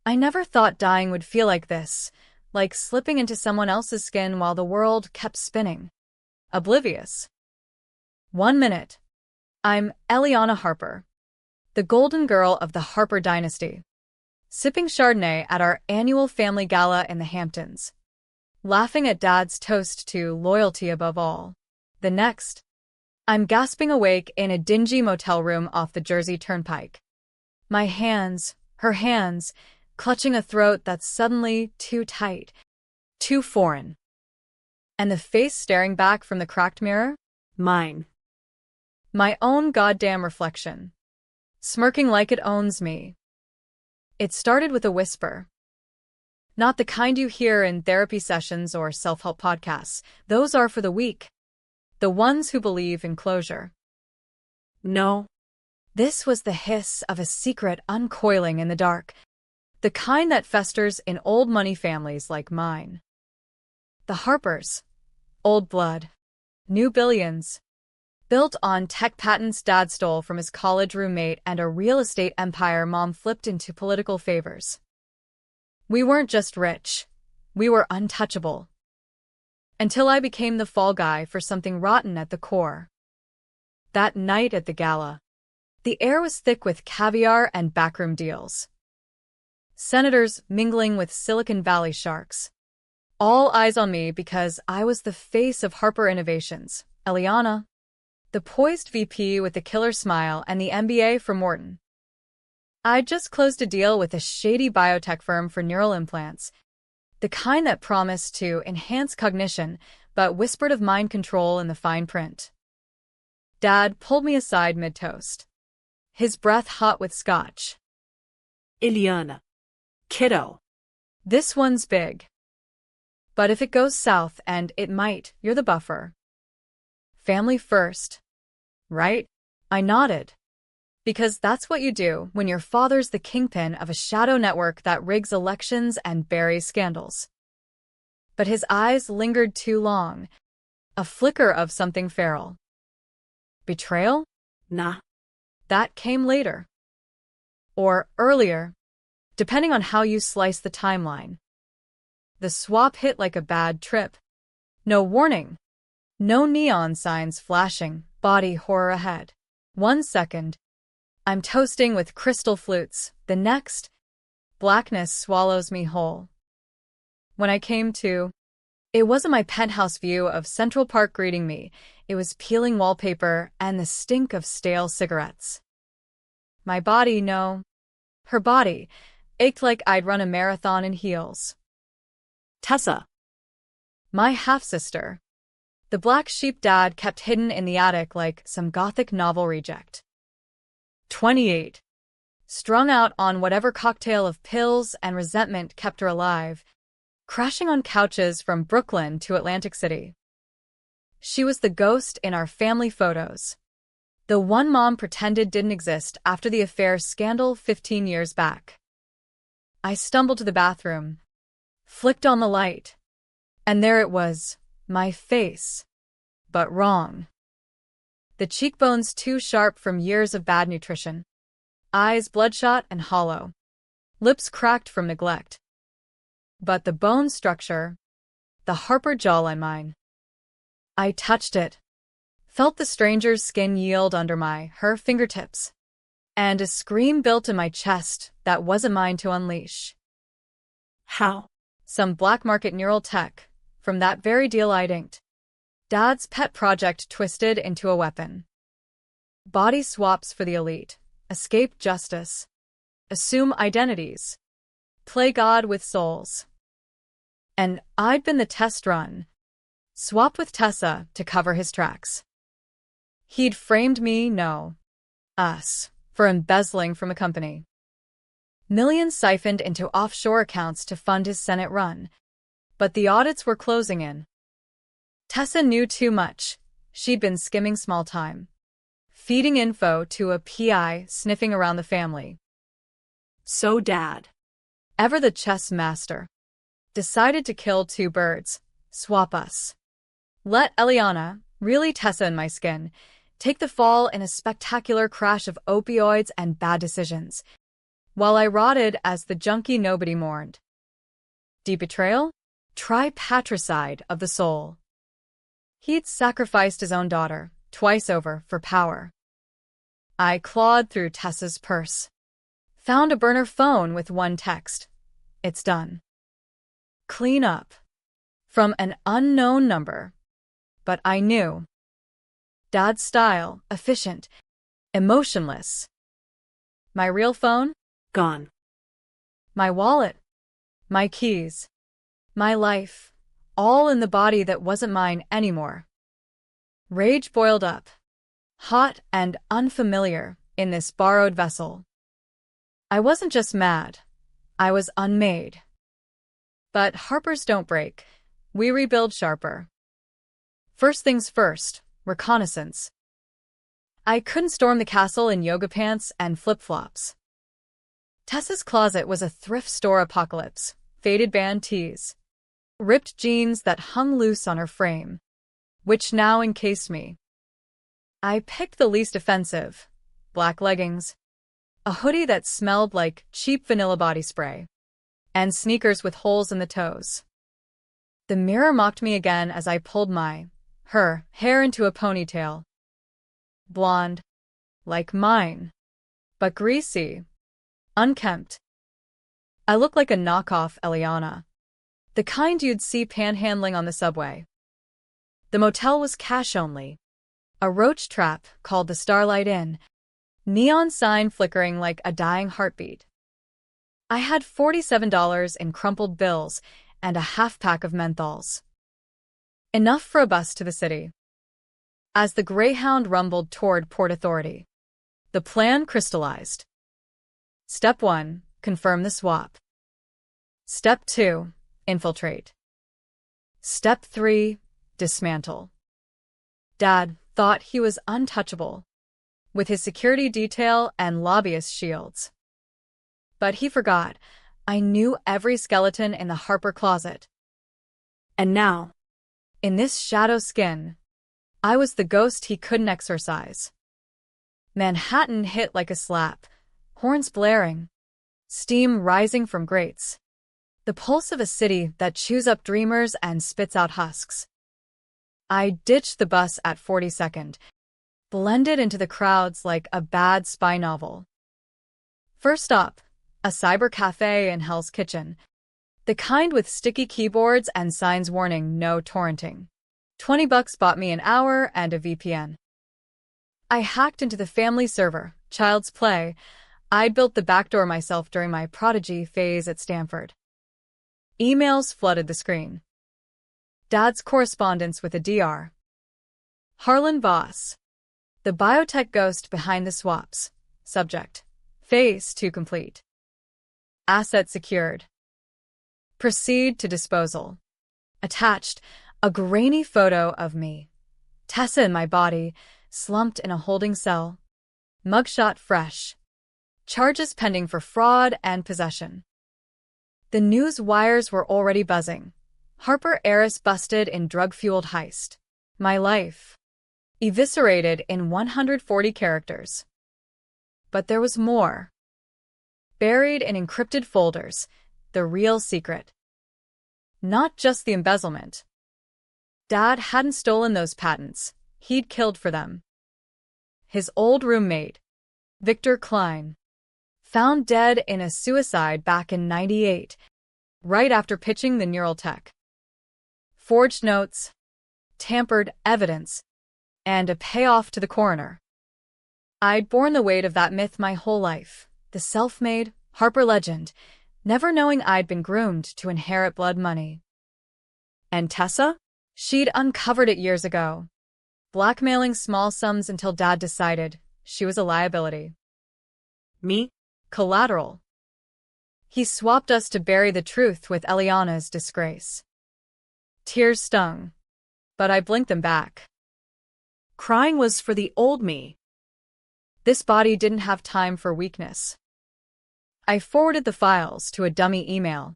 I never thought dying would feel like this, like slipping into someone else's skin while the world kept spinning. Oblivious. 1 minute. I'm Eliana Harper, the golden girl of the Harper dynasty, sipping Chardonnay at our annual family gala in the Hamptons, laughing at Dad's toast to loyalty above all. The next, I'm gasping awake in a dingy motel room off the Jersey Turnpike. My hands, her hands, clutching a throat that's suddenly too tight, too foreign. And the face staring back from the cracked mirror? Mine. My own goddamn reflection, smirking like it owns me. It started with a whisper. Not the kind you hear in therapy sessions or self-help podcasts. Those are for the weak. The ones who believe in closure. No. This was the hiss of a secret uncoiling in the dark. The kind that festers in old money families like mine. The Harpers. Old blood. New billions. Built on tech patents Dad stole from his college roommate and a real estate empire Mom flipped into political favors. We weren't just rich. We were untouchable. Until I became the fall guy for something rotten at the core. That night at the gala, the air was thick with caviar and backroom deals. Senators mingling with Silicon Valley sharks. All eyes on me because I was the face of Harper Innovations, Eliana, the poised VP with the killer smile and the MBA from Morton. I'd just closed a deal with a shady biotech firm for neural implants, the kind that promised to enhance cognition but whispered of mind control in the fine print. Dad pulled me aside mid-toast, his breath hot with scotch. Eliana. Kiddo. This one's big. But if it goes south, and it might, you're the buffer. Family first. Right? I nodded. Because that's what you do when your father's the kingpin of a shadow network that rigs elections and buries scandals. But his eyes lingered too long. A flicker of something feral. Betrayal? Nah. That came later. Or earlier, depending on how you slice the timeline. The swap hit like a bad trip. No warning. No neon signs flashing, body horror ahead. 1 second. I'm toasting with crystal flutes. The next, blackness swallows me whole. When I came to, it wasn't my penthouse view of Central Park greeting me. It was peeling wallpaper and the stink of stale cigarettes. My body, no. Her body, ached like I'd run a marathon in heels. Tessa. My half-sister. The black sheep Dad kept hidden in the attic like some gothic novel reject. 28. Strung out on whatever cocktail of pills and resentment kept her alive, crashing on couches from Brooklyn to Atlantic City. She was the ghost in our family photos. The one Mom pretended didn't exist after the affair scandal 15 years back. I stumbled to the bathroom, flicked on the light, and there it was, my face. But wrong. The cheekbones too sharp from years of bad nutrition. Eyes bloodshot and hollow. Lips cracked from neglect. But the bone structure, the Harper jawline mine. I touched it. Felt the stranger's skin yield under her fingertips. And a scream built in my chest that wasn't mine to unleash. How? Some black market neural tech, from that very deal I'd inked. Dad's pet project twisted into a weapon. Body swaps for the elite. Escape justice. Assume identities. Play God with souls. And I'd been the test run. Swap with Tessa to cover his tracks. He'd framed me, no. Us, for embezzling from a company. Millions siphoned into offshore accounts to fund his Senate run. But the audits were closing in. Tessa knew too much. She'd been skimming small time. Feeding info to a PI sniffing around the family. So Dad, ever the chess master, decided to kill two birds, swap us. Let Eliana, really Tessa in my skin, take the fall in a spectacular crash of opioids and bad decisions. while I rotted as the junkie nobody mourned. Deep betrayal? Try patricide of the soul. He'd sacrificed his own daughter, twice over, for power. I clawed through Tessa's purse. Found a burner phone with one text. It's done. Clean up. From an unknown number. But I knew. Dad's style, efficient, emotionless. My real phone? Gone. My wallet. My keys. My life. All in the body that wasn't mine anymore. Rage boiled up. Hot and unfamiliar in this borrowed vessel. I wasn't just mad. I was unmade. But Harpers don't break. We rebuild sharper. First things first, reconnaissance. I couldn't storm the castle in yoga pants and flip-flops. Tessa's closet was a thrift store apocalypse. Faded band tees. Ripped jeans that hung loose on her frame, which now encased me. I picked the least offensive. Black leggings. A hoodie that smelled like cheap vanilla body spray. And sneakers with holes in the toes. The mirror mocked me again as I pulled her hair into a ponytail. Blonde. Like mine. But greasy. Unkempt. I looked like a knockoff Eliana. The kind you'd see panhandling on the subway. The motel was cash only. A roach trap called the Starlight Inn. Neon sign flickering like a dying heartbeat. I had $47 in crumpled bills and a half-pack of menthols. Enough for a bus to the city. As the Greyhound rumbled toward Port Authority, the plan crystallized. Step 1, confirm the swap. Step 2, infiltrate. Step 3, dismantle. Dad thought he was untouchable, with his security detail and lobbyist shields. But he forgot. I knew every skeleton in the Harper closet. And now, in this shadow skin, I was the ghost he couldn't exorcise. Manhattan hit like a slap, horns blaring, steam rising from grates. The pulse of a city that chews up dreamers and spits out husks. I ditched the bus at 42nd, blended into the crowds like a bad spy novel. First stop, a cyber cafe in Hell's Kitchen. The kind with sticky keyboards and signs warning no torrenting. $20 bought me an hour and a VPN. I hacked into the family server, Child's Play. I'd built the backdoor myself during my prodigy phase at Stanford. Emails flooded the screen. Dad's correspondence with a DR. Harlan Voss. The biotech ghost behind the swaps. Subject. Phase 2 complete. Asset secured. Proceed to disposal. Attached, a grainy photo of me. Tessa in my body, slumped in a holding cell. Mugshot fresh. Charges pending for fraud and possession. The news wires were already buzzing. Harper heiress busted in drug-fueled heist. My life. Eviscerated in 140 characters. But there was more. Buried in encrypted folders, the real secret. Not just the embezzlement. Dad hadn't stolen those patents. He'd killed for them. His old roommate, Victor Klein, found dead in a suicide back in '98, right after pitching the neural tech. Forged notes, tampered evidence, and a payoff to the coroner. I'd borne the weight of that myth my whole life, the self-made Harper legend, never knowing I'd been groomed to inherit blood money. And Tessa? She'd uncovered it years ago, blackmailing small sums until Dad decided she was a liability. me? Collateral. He swapped us to bury the truth with Eliana's disgrace. Tears stung, but I blinked them back. Crying was for the old me. This body didn't have time for weakness. I forwarded the files to a dummy email,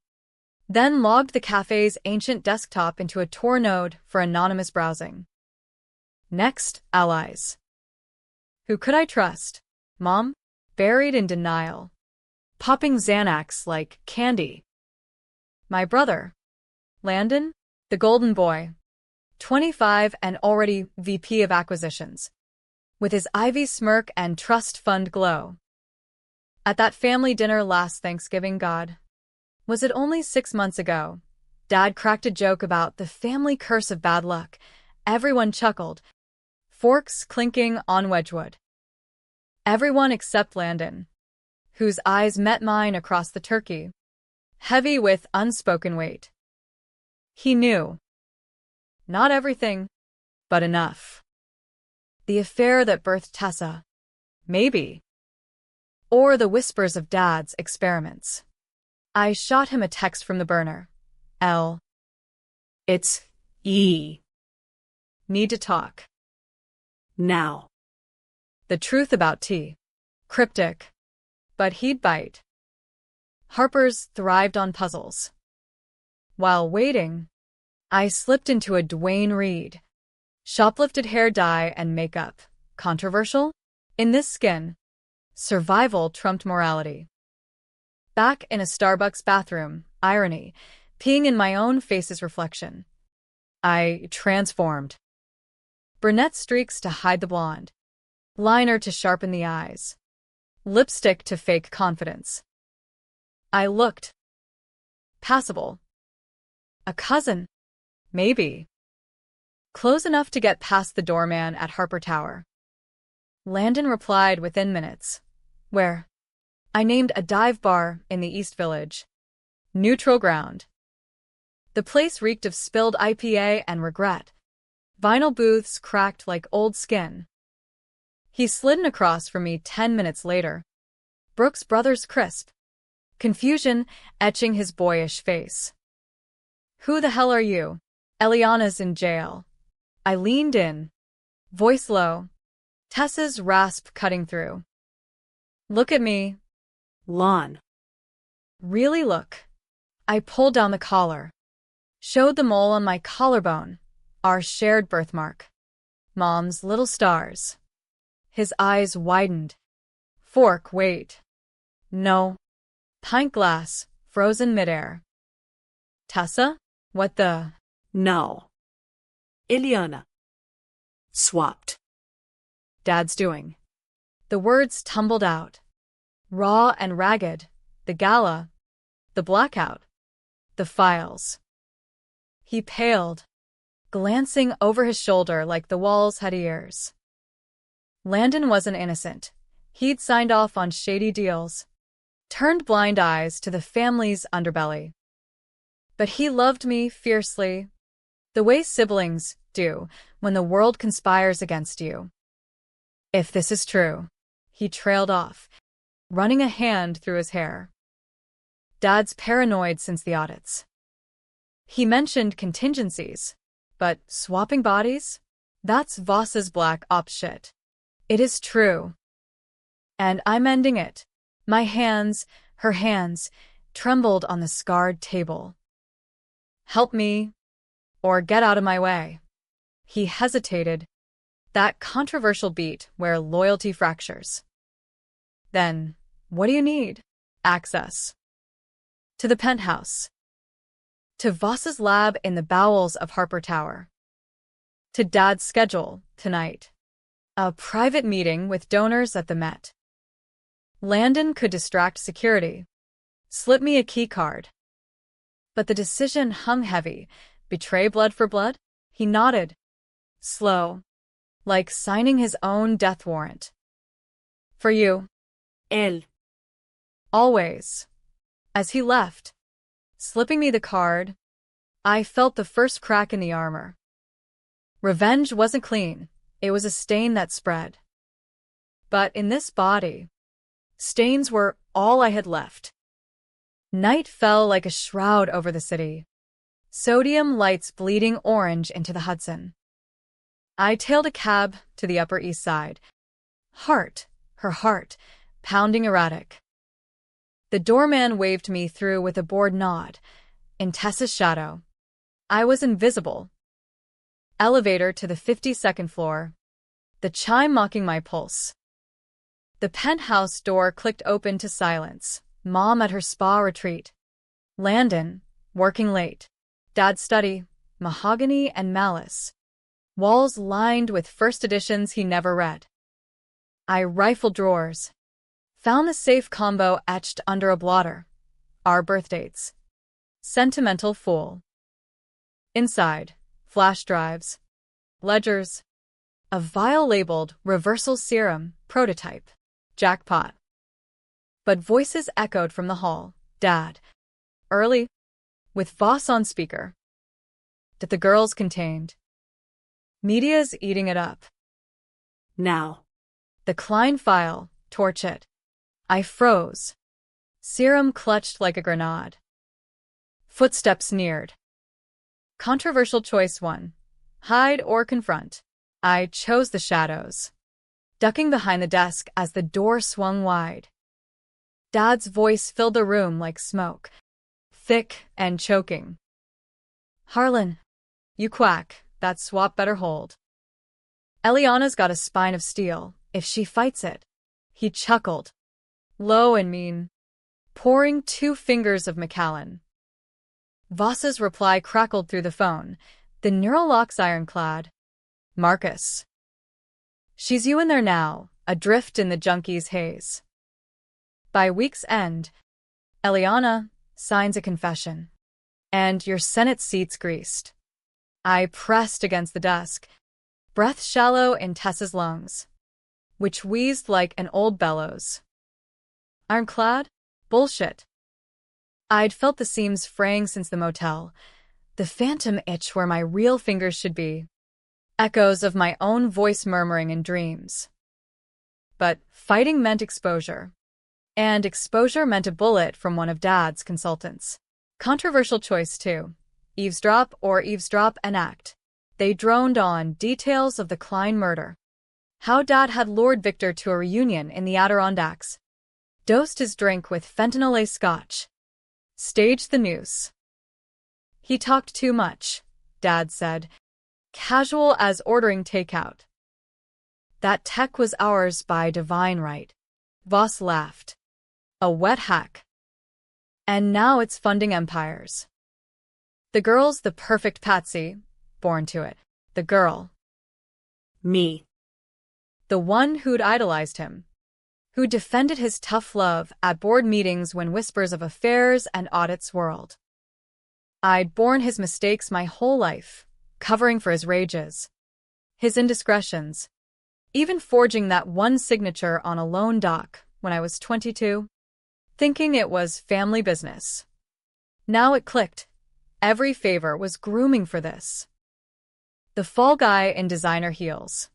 then logged the cafe's ancient desktop into a Tor node for anonymous browsing. Next, allies. Who could I trust? Mom? Buried in denial. popping Xanax like candy. My brother, Landon, the golden boy, 25 and already VP of acquisitions, with his Ivy smirk and trust fund glow. At that family dinner last Thanksgiving, God, was it only 6 months ago? Dad cracked a joke about the family curse of bad luck. Everyone chuckled, forks clinking on Wedgwood. Everyone except Landon, whose eyes met mine across the turkey, heavy with unspoken weight. He knew. Not everything, but enough. The affair that birthed Tessa. Maybe. Or the whispers of Dad's experiments. I shot him a text from the burner. L. It's E. Need to talk. Now. The truth about T. Cryptic. But he'd bite. Harper's thrived on puzzles. While waiting, I slipped into a Dwayne Reed. Shoplifted hair dye and makeup. Controversial? In this skin, survival trumped morality. Back in a Starbucks bathroom, irony, peeing in my own face's reflection. I transformed. Brunette streaks to hide the blonde. Liner to sharpen the eyes. Lipstick to fake confidence. I looked. Passable. A cousin. Maybe. Close enough to get past the doorman at Harper Tower. Landon replied within minutes. Where? I named a dive bar in the East Village. Neutral ground. The place reeked of spilled IPA and regret. Vinyl booths cracked like old skin. He slid in across from me 10 minutes later. Brooks Brothers crisp. Confusion etching his boyish face. Who the hell are you? Eliana's in jail. I leaned in. Voice low. Tessa's rasp cutting through. Look at me. Lawn. Really look. I pulled down the collar. Showed the mole on my collarbone. Our shared birthmark. Mom's little stars. His eyes widened. Fork, wait. No. Pint glass, frozen midair. Tessa? What the? No. Eliana. Swapped. Dad's doing. The words tumbled out. Raw and ragged. The gala. The blackout. The files. He paled, glancing over his shoulder like the walls had ears. Landon wasn't innocent. He'd signed off on shady deals. Turned blind eyes to the family's underbelly. But he loved me fiercely, the way siblings do when the world conspires against you. If this is true, he trailed off, running a hand through his hair. Dad's paranoid since the audits. He mentioned contingencies, but swapping bodies? That's Voss's black ops shit. It is true. And I'm ending it. My hands, her hands, trembled on the scarred table. Help me, or get out of my way. He hesitated, that controversial beat where loyalty fractures. Then, what do you need? Access. To the penthouse. To Voss's lab in the bowels of Harper Tower. To Dad's schedule, tonight. A private meeting with donors at the Met. Landon could distract security. Slip me a key card. But the decision hung heavy. Betray blood for blood? He nodded. Slow. Like signing his own death warrant. For you. Él. Always. As he left, slipping me the card, I felt the first crack in the armor. Revenge wasn't clean. It was a stain that spread. But in this body, stains were all I had left. Night fell like a shroud over the city. Sodium lights bleeding orange into the Hudson. I tailed a cab to the Upper East Side. Her heart, pounding erratic. The doorman waved me through with a bored nod. In Tessa's shadow. I was invisible. Elevator to the 52nd floor. The chime mocking my pulse. The penthouse door clicked open to silence. Mom at her spa retreat. Landon, working late. Dad's study, mahogany and malice. Walls lined with first editions he never read. I rifled drawers. Found the safe combo etched under a blotter. Our birthdates. Sentimental fool. Inside, flash drives. Ledgers. A vial labeled reversal serum, prototype. Jackpot. But voices echoed from the hall. Dad. Early. With Voss on speaker. That the girls contained. Media's eating it up. Now. The Klein file, torch it. I froze. Serum clutched like a grenade. Footsteps neared. Controversial choice 1. Hide or confront. I chose the shadows. Ducking behind the desk as the door swung wide. Dad's voice filled the room like smoke. Thick and choking. Harlan. You quack. That swap better hold. Eliana's got a spine of steel, if she fights it. He chuckled. Low and mean. Pouring 2 fingers of Macallan. Voss's reply crackled through the phone. The neural lock's ironclad. Marcus. She's you in there now, adrift in the junkie's haze. By week's end, Eliana signs a confession. And your Senate seat's greased. I pressed against the desk, breath shallow in Tessa's lungs, which wheezed like an old bellows. Ironclad? Bullshit. I'd felt the seams fraying since the motel, the phantom itch where my real fingers should be, echoes of my own voice murmuring in dreams. But fighting meant exposure, and exposure meant a bullet from one of Dad's consultants. Controversial choice 2. Eavesdrop or eavesdrop and act. They droned on details of the Klein murder. How Dad had lured Victor to a reunion in the Adirondacks. Dosed his drink with fentanyl scotch. Staged the noose. He talked too much, Dad said. Casual as ordering takeout. That tech was ours by divine right. Voss laughed. A wet hack. And now it's funding empires. The girl's the perfect patsy, born to it. The girl. Me. The one who'd idolized him. Who defended his tough love at board meetings when whispers of affairs and audits swirled. I'd borne his mistakes my whole life, covering for his rages, his indiscretions, even forging that one signature on a loan doc when I was 22, thinking it was family business. Now it clicked. Every favor was grooming for this. The fall guy in designer heels.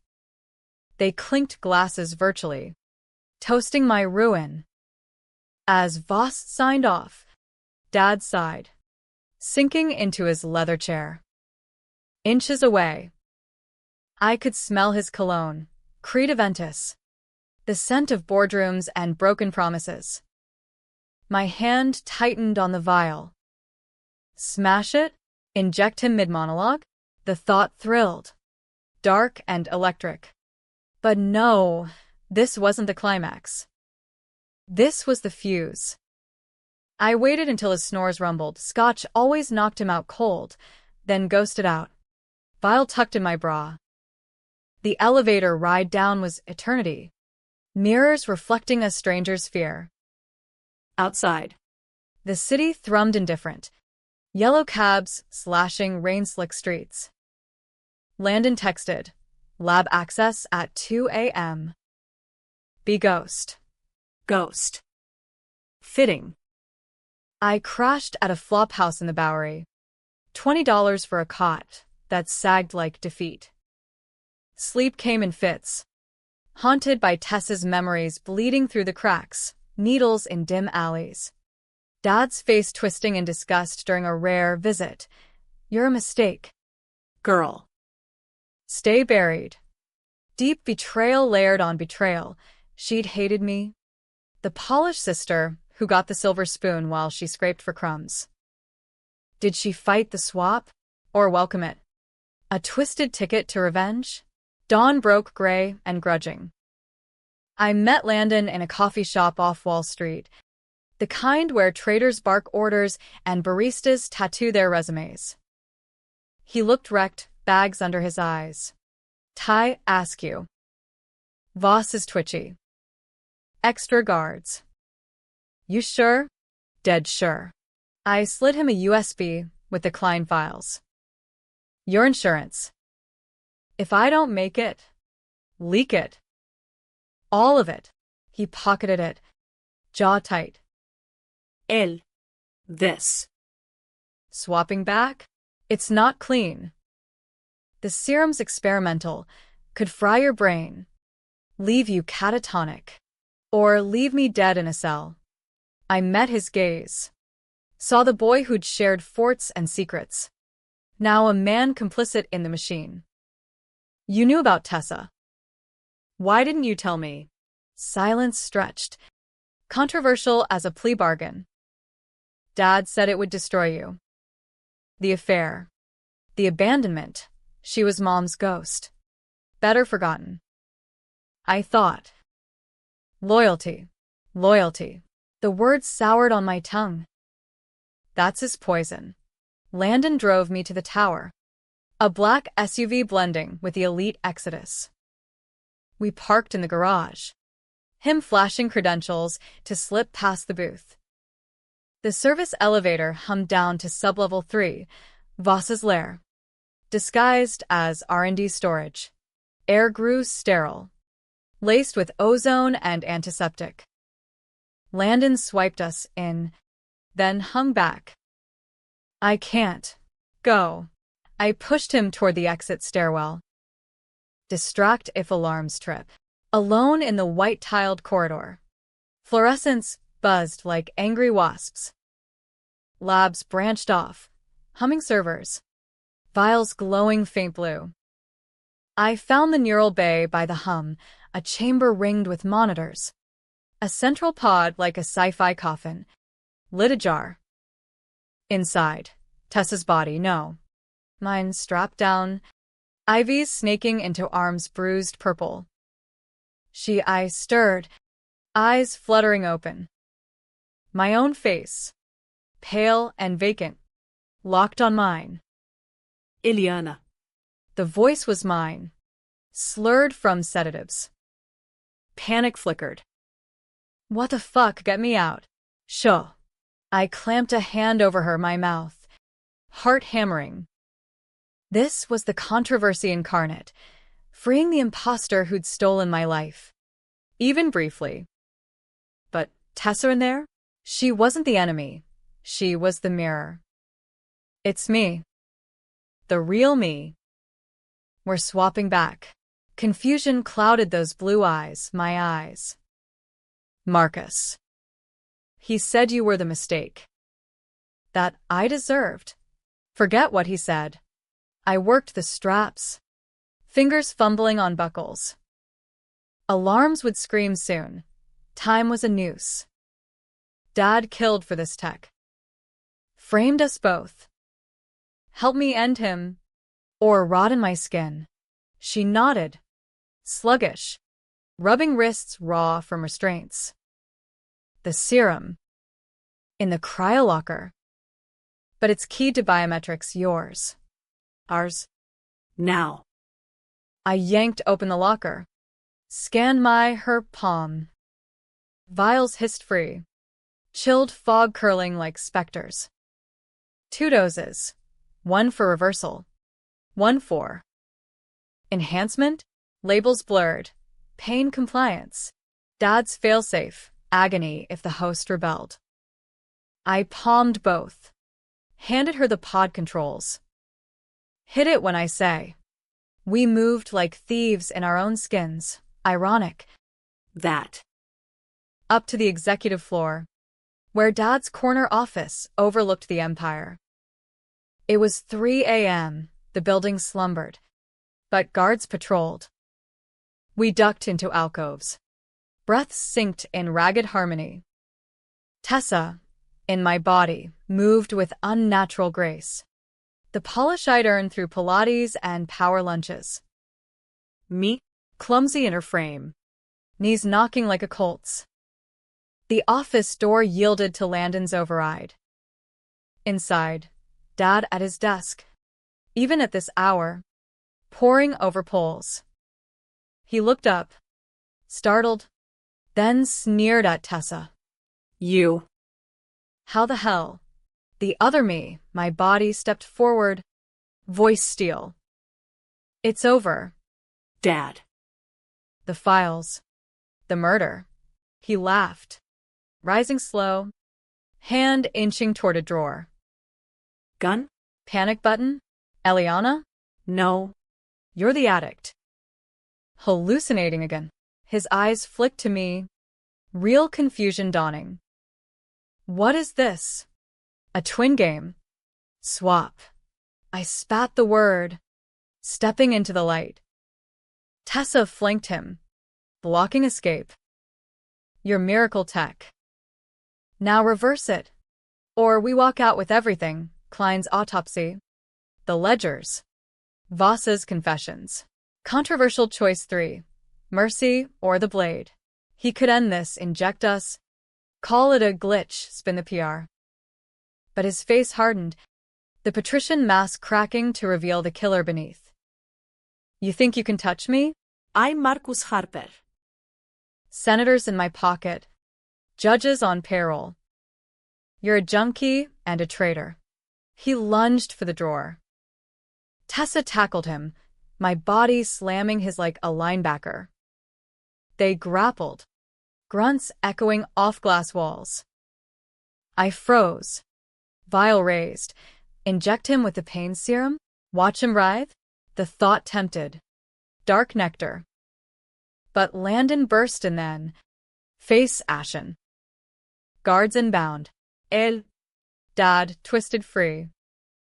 They clinked glasses virtually, toasting my ruin. As Voss signed off, Dad sighed, sinking into his leather chair. Inches away, I could smell his cologne, Credaventus, the scent of boardrooms and broken promises. My hand tightened on the vial. Smash it? Inject him mid-monologue? The thought thrilled. Dark and electric. But no, this wasn't the climax. This was the fuse. I waited until his snores rumbled. Scotch always knocked him out cold, then ghosted out. Vial tucked in my bra. The elevator ride down was eternity. Mirrors reflecting a stranger's fear. Outside. The city thrummed indifferent. Yellow cabs slashing rain-slick streets. Landon texted. Lab access at 2 a.m. Be ghost. Ghost. Fitting. I crashed at a flop house in the Bowery. $20 for a cot that sagged like defeat. Sleep came in fits. Haunted by Tessa's memories bleeding through the cracks, needles in dim alleys. Dad's face twisting in disgust during a rare visit. You're a mistake. Girl. Stay buried. Deep betrayal layered on betrayal. She'd hated me. The polished sister who got the silver spoon while she scraped for crumbs. Did she fight the swap or welcome it? A twisted ticket to revenge? Dawn broke gray and grudging. I met Landon in a coffee shop off Wall Street. The kind where traders bark orders and baristas tattoo their resumes. He looked wrecked, bags under his eyes. "Tai, ask you." Voss is twitchy. "Extra guards." "You sure?" "Dead sure." I slid him a USB with the Klein files. "Your insurance. If I don't make it, leak it. All of it." He pocketed it, jaw tight. This. Swapping back? It's not clean. The serum's experimental, could fry your brain, leave you catatonic, or leave me dead in a cell. I met his gaze. Saw the boy who'd shared forts and secrets. Now a man complicit in the machine. "You knew about Tessa. Why didn't you tell me?" Silence stretched. Controversial as a plea bargain. "Dad said it would destroy you." The affair. The abandonment. She was Mom's ghost. Better forgotten. I thought. Loyalty. Loyalty. The words soured on my tongue. "That's his poison." Landon drove me to the tower. A black SUV blending with the elite Exodus. We parked in the garage. Him flashing credentials to slip past the booth. The service elevator hummed down to sublevel 3, Voss's lair. Disguised as R&D storage. Air grew sterile, laced with ozone and antiseptic. Landon swiped us in, then hung back. "I can't. Go." I pushed him toward the exit stairwell. Distract if alarms trip. Alone in the white-tiled corridor. Fluorescents buzzed like angry wasps. Labs branched off, humming servers. Vials glowing faint blue. I found the neural bay by the hum, a chamber ringed with monitors. A central pod like a sci-fi coffin. Lid ajar. Inside, Tessa's body, no. Mine strapped down, IVs snaking into arms bruised purple. I stirred, eyes fluttering open. My own face, pale and vacant, locked on mine. Ileana. The voice was mine, slurred from sedatives. Panic flickered. "What the fuck, get me out." "Sho." I clamped a hand over my mouth, heart hammering. This was the controversy incarnate, freeing the imposter who'd stolen my life. Even briefly. But Tessa in there? She wasn't the enemy. She was the mirror. It's me. The real me. We're swapping back. Confusion clouded those blue eyes, my eyes. "Marcus. He said you were the mistake. That I deserved." Forget what he said. I worked the straps. Fingers fumbling on buckles. Alarms would scream soon. Time was a noose. Dad killed for this tech. Framed us both. Help me end him, or rot in my skin. She nodded. Sluggish. Rubbing wrists raw from restraints. The serum. In the cryolocker. But it's keyed to biometrics, yours. Ours. Now. I yanked open the locker. Scanned her palm. Vials hissed free. Chilled fog curling like specters. 2 doses. 1 for reversal. 1 for enhancement. Labels blurred. Pain compliance. Dad's failsafe. Agony if the host rebelled. I palmed both. Handed her the pod controls. Hit it when I say. We moved like thieves in our own skins. Ironic. That. Up to the executive floor, where Dad's corner office overlooked the empire. It was 3 a.m. The building slumbered, but guards patrolled. We ducked into alcoves. Breaths synced in ragged harmony. Tessa, in my body, moved with unnatural grace. The polish I'd earned through Pilates and power lunches. Me, clumsy in her frame, knees knocking like a colt's. The office door yielded to Landon's override. Inside, Dad at his desk, even at this hour, poring over polls. He looked up, startled, then sneered at Tessa. You. How the hell? The other me, my body stepped forward, voice steel. It's over. Dad. The files. The murder. He laughed, rising slow, hand inching toward a drawer. Gun? Panic button? Eliana? No. You're the addict. Hallucinating again. His eyes flicked to me, real confusion dawning. What is this? A twin game? Swap. I spat the word, stepping into the light. Tessa flanked him, blocking escape. Your miracle tech. Now reverse it. Or we walk out with everything, Klein's autopsy, the ledgers, Voss's confessions. Controversial choice 3. Mercy or the blade. He could end this, inject us, call it a glitch, spin the PR. But his face hardened, the patrician mask cracking to reveal the killer beneath. You think you can touch me? I'm Marcus Harper. Senators in my pocket. Judges on payroll. You're a junkie and a traitor. He lunged for the drawer. Tessa tackled him, my body slamming his like a linebacker. They grappled, grunts echoing off glass walls. I froze. Vial raised. Inject him with the pain serum? Watch him writhe? The thought tempted. Dark nectar. But Landon burst and then, face ashen. Guards inbound. Dad twisted free,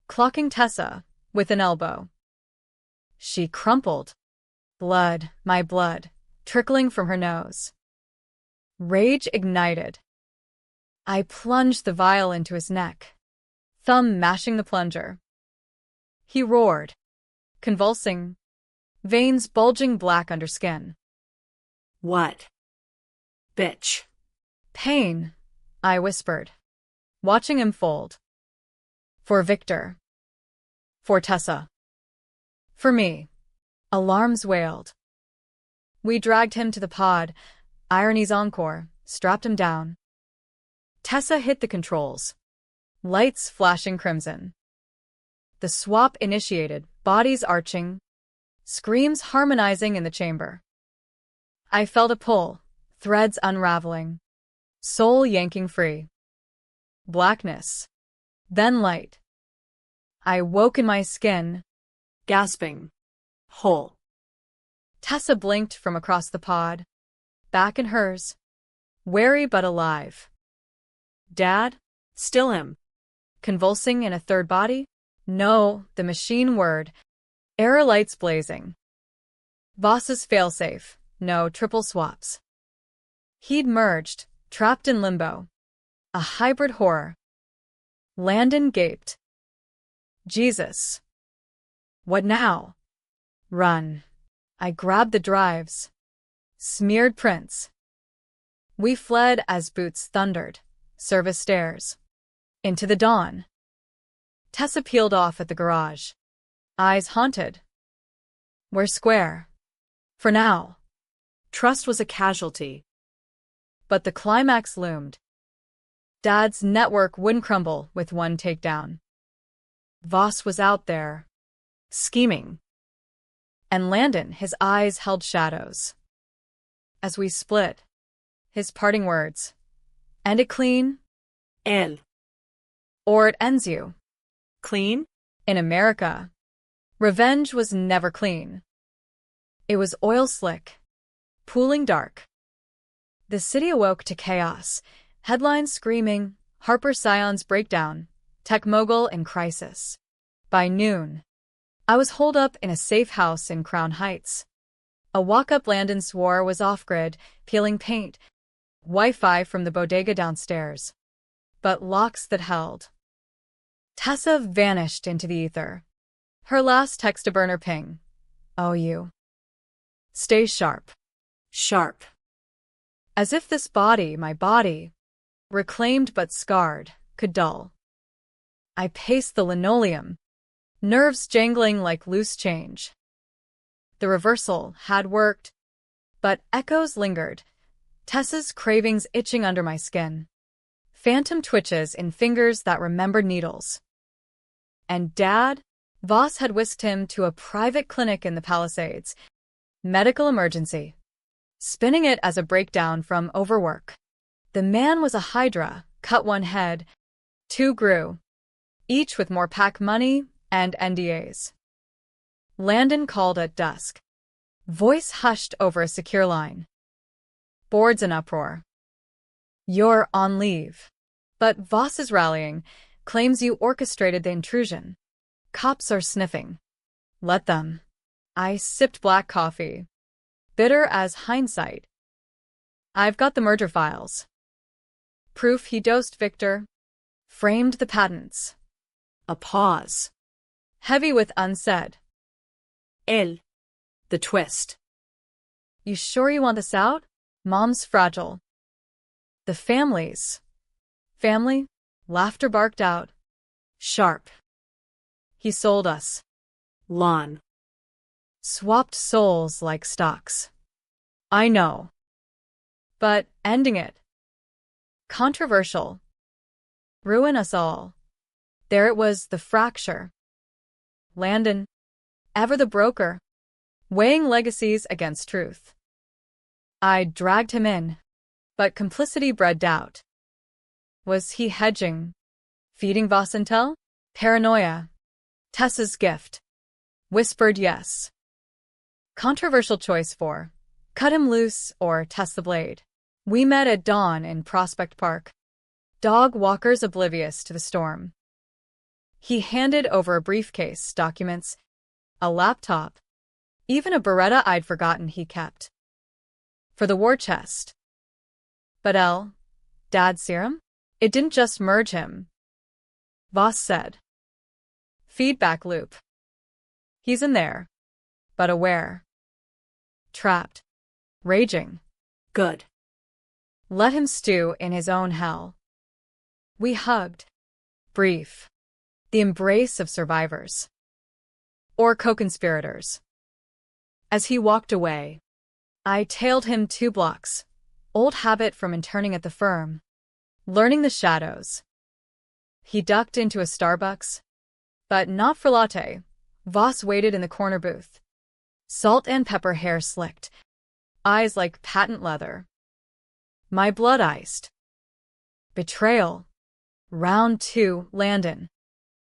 clocking Tessa with an elbow. She crumpled. Blood, my blood, trickling from her nose. Rage ignited. I plunged the vial into his neck, thumb mashing the plunger. He roared, convulsing, veins bulging black under skin. What? Bitch. Pain, I whispered, watching him fold. For Victor. For Tessa. For me. Alarms wailed. We dragged him to the pod, irony's encore, strapped him down. Tessa hit the controls. Lights flashing crimson. The swap initiated, bodies arching, screams harmonizing in the chamber. I felt a pull, threads unraveling, soul yanking free. Blackness. Then light. I woke in my skin, Gasping. Whole. Tessa blinked from across the pod, back in hers, wary but alive. Dad? Still him. Convulsing in a third body? No, the machine word. Error lights blazing. Voss's failsafe. No triple swaps. He'd merged, trapped in limbo. A hybrid horror. Landon gaped. Jesus. What now? Run. I grabbed the drives. Smeared prints. We fled as boots thundered, service stairs. Into the dawn. Tessa peeled off at the garage. Eyes haunted. We're square. For now. Trust was a casualty. But the climax loomed. Dad's network wouldn't crumble with one takedown. Voss was out there, scheming. And Landon, his eyes held shadows. As we split, his parting words. End it clean? Or it ends you. Clean? In America, revenge was never clean. It was oil slick, pooling dark. The city awoke to chaos, headlines screaming, Harper Scion's breakdown, tech mogul in crisis. By noon, I was holed up in a safe house in Crown Heights. A walk-up Landon swore was off-grid, peeling paint, Wi-Fi from the bodega downstairs. But locks that held. Tessa vanished into the ether. Her last text-to-burner ping. Oh, you. Stay sharp. Sharp. As if this body, my body, reclaimed but scarred, could dull. I paced the linoleum, nerves jangling like loose change. The reversal had worked, but echoes lingered, Tessa's cravings itching under my skin. Phantom twitches in fingers that remembered needles. And Dad? Voss had whisked him to a private clinic in the Palisades. Medical emergency. Spinning it as a breakdown from overwork. The man was a hydra, cut one head. Two grew, each with more PAC money and NDAs. Landon called at dusk. Voice hushed over a secure line. Board's in uproar. You're on leave. But Voss is rallying, claims you orchestrated the intrusion. Cops are sniffing. Let them. I sipped black coffee, bitter as hindsight. I've got the merger files. Proof he dosed Victor. Framed the patents. A pause. Heavy with unsaid. The twist. You sure you want this out? Mom's fragile. The family's. Family? Laughter barked out. Sharp. He sold us. Lawn. Swapped souls like stocks. I know. But ending it. Controversial. Ruin us all. There it was, the fracture. Landon, ever the broker, weighing legacies against truth. I dragged him in, but complicity bred doubt. Was he hedging? Feeding Voss intel? Paranoia. Tessa's gift. Whispered yes. Controversial choice for cut him loose or test the blade. We met at dawn in Prospect Park. Dog walkers oblivious to the storm. He handed over a briefcase, documents, a laptop, even a Beretta I'd forgotten he kept. For the war chest. But Dad's serum? It didn't just merge him. Voss said. Feedback loop. He's in there, but aware. Trapped. Raging. Good. Let him stew in his own hell. We hugged. Brief. The embrace of survivors. Or co-conspirators. As he walked away, I tailed him 2 blocks. Old habit from interning at the firm. Learning the shadows. He ducked into a Starbucks. But not for latte. Voss waited in the corner booth. Salt and pepper hair slicked. Eyes like patent leather. My blood iced. Betrayal. Round 2, Landon.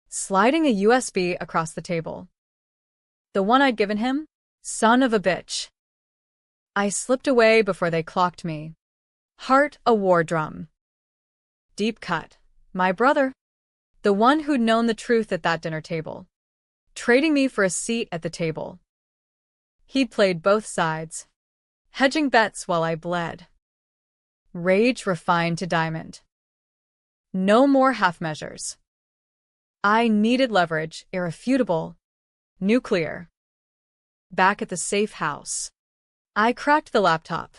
Sliding a USB across the table. The one I'd given him? Son of a bitch. I slipped away before they clocked me. Heart a war drum. Deep cut. My brother. The one who'd known the truth at that dinner table. Trading me for a seat at the table. He'd played both sides. Hedging bets while I bled. Rage refined to diamond. No more half measures. I needed leverage, irrefutable. Nuclear. Back at the safe house. I cracked the laptop.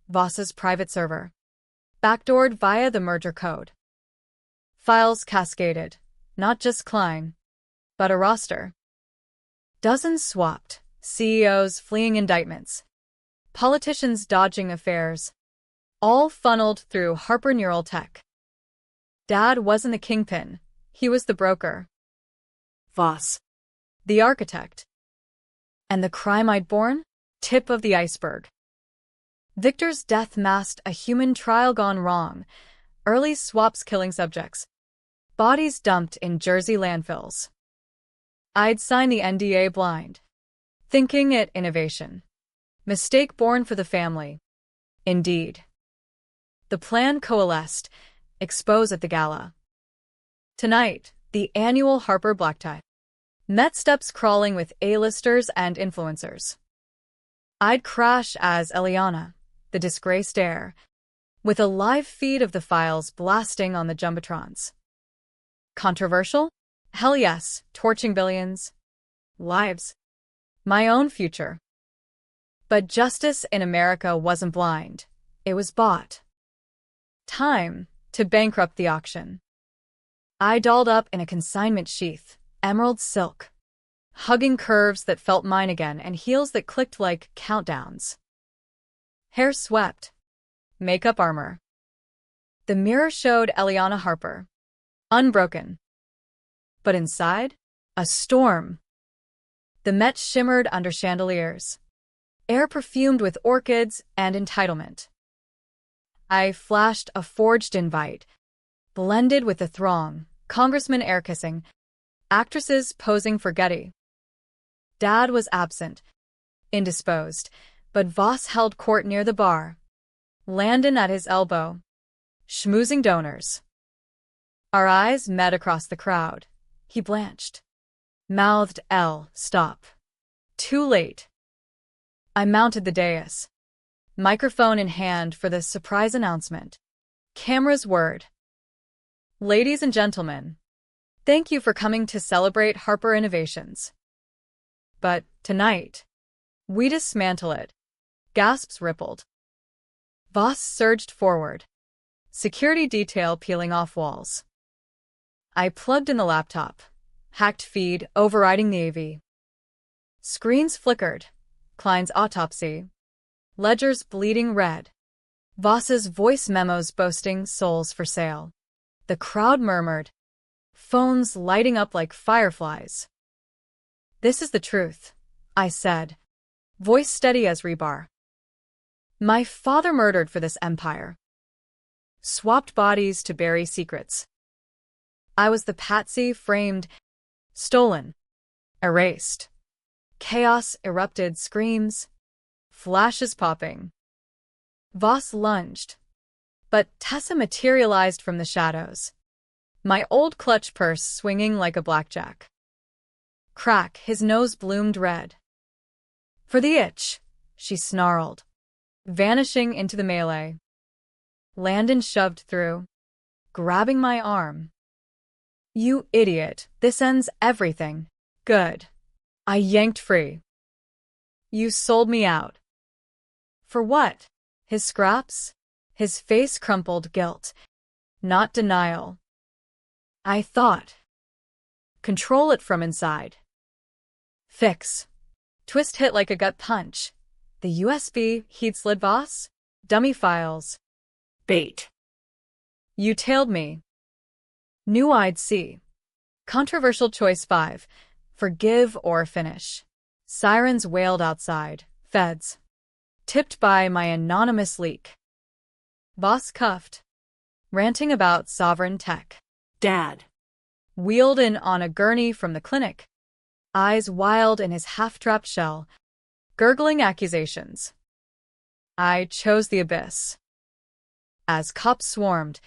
Voss's private server. Backdoored via the merger code. Files cascaded. Not just Klein, but a roster. Dozens swapped. CEOs fleeing indictments. Politicians dodging affairs. All funneled through Harper Neural Tech. Dad wasn't the kingpin. He was the broker. Voss. The architect. And the crime I'd borne? Tip of the iceberg. Victor's death masked a human trial gone wrong. Early swaps killing subjects. Bodies dumped in Jersey landfills. I'd sign the NDA blind. Thinking it innovation. Mistake born for the family. Indeed. The plan coalesced. Expose at the gala. Tonight, the annual Harper Black Tie. Met steps crawling with A-listers and influencers. I'd crash as Eliana, the disgraced heir, with a live feed of the files blasting on the jumbotrons. Controversial? Hell yes, torching billions. Lives. My own future. But justice in America wasn't blind. It was bought. Time to bankrupt the auction. I dolled up in a consignment sheath, emerald silk, hugging curves that felt mine again and heels that clicked like countdowns. Hair swept. Makeup armor. The mirror showed Eliana Harper, unbroken. But inside, a storm. The Met shimmered under chandeliers, air perfumed with orchids and entitlement. I flashed a forged invite, blended with the throng, congressmen air-kissing, actresses posing for Getty. Dad was absent, indisposed, but Voss held court near the bar, Landon at his elbow, schmoozing donors. Our eyes met across the crowd. He blanched. Mouthed stop. Too late. I mounted the dais, microphone in hand for the surprise announcement. Camera's word. Ladies and gentlemen, thank you for coming to celebrate Harper Innovations. But tonight, we dismantle it. Gasps rippled. Voss surged forward, security detail peeling off walls. I plugged in the laptop, hacked feed overriding the AV. Screens flickered, Klein's autopsy, ledgers bleeding red, Voss's voice memos boasting souls for sale. The crowd murmured, phones lighting up like fireflies. This is the truth, I said, voice steady as rebar. My father murdered for this empire. Swapped bodies to bury secrets. I was the patsy framed, stolen, erased. Chaos erupted, screams, flashes popping. Voss lunged, but Tessa materialized from the shadows, my old clutch purse swinging like a blackjack. Crack, his nose bloomed red. For the itch, she snarled, vanishing into the melee. Landon shoved through, grabbing my arm. You idiot, this ends everything. Good. I yanked free. You sold me out. For what? His scraps? His face crumpled guilt, not denial. I thought. Control it from inside. Fix. Twist hit like a gut punch. The USB he'd slid Voss? Dummy files. Bait. You tailed me. Knew I'd see. Controversial choice 5. Forgive or finish. Sirens wailed outside. Feds. Tipped by my anonymous leak. Voss cuffed. Ranting about sovereign tech. Dad. Wheeled in on a gurney from the clinic. Eyes wild in his half-trapped shell. Gurgling accusations. I chose the abyss. As cops swarmed,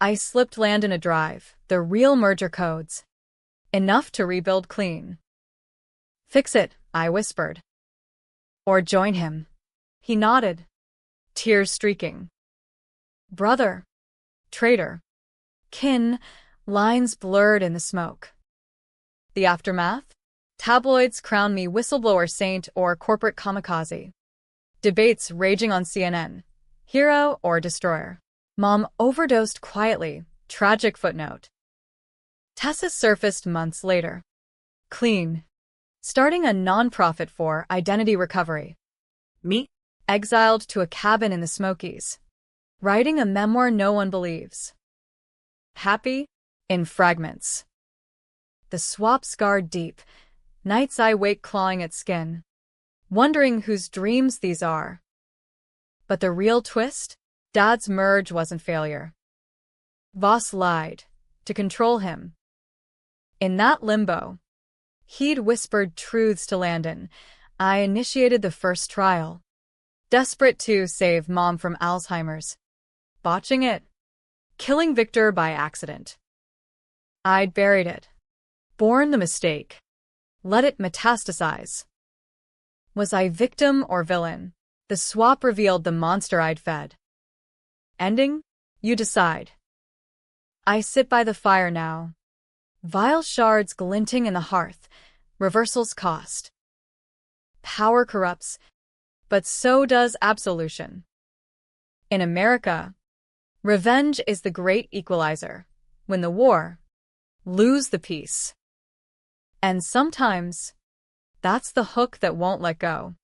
I slipped Landon a drive, the real merger codes. Enough to rebuild clean. Fix it, I whispered. Or join him. He nodded, tears streaking. Brother. Traitor. Kin, lines blurred in the smoke. The aftermath? Tabloids crown me whistleblower saint or corporate kamikaze. Debates raging on CNN. Hero or destroyer. Mom overdosed quietly. Tragic footnote. Tessa surfaced months later. Clean. Starting a non-profit for identity recovery. Me? Exiled to a cabin in the Smokies. Writing a memoir no one believes. Happy? In fragments. The swap scarred deep. Nights I wake clawing at skin. Wondering whose dreams these are. But the real twist? Dad's merge wasn't failure. Voss lied. To control him. In that limbo, he'd whispered truths to Landon. I initiated the first trial. Desperate to save Mom from Alzheimer's. Botching it. Killing Victor by accident. I'd buried it. Borne the mistake. Let it metastasize. Was I victim or villain? The swap revealed the monster I'd fed. Ending? You decide. I sit by the fire now. Vile shards glinting in the hearth. Reversal's cost. Power corrupts, but so does absolution. In America, revenge is the great equalizer. Win the war, lose the peace. And sometimes, that's the hook that won't let go.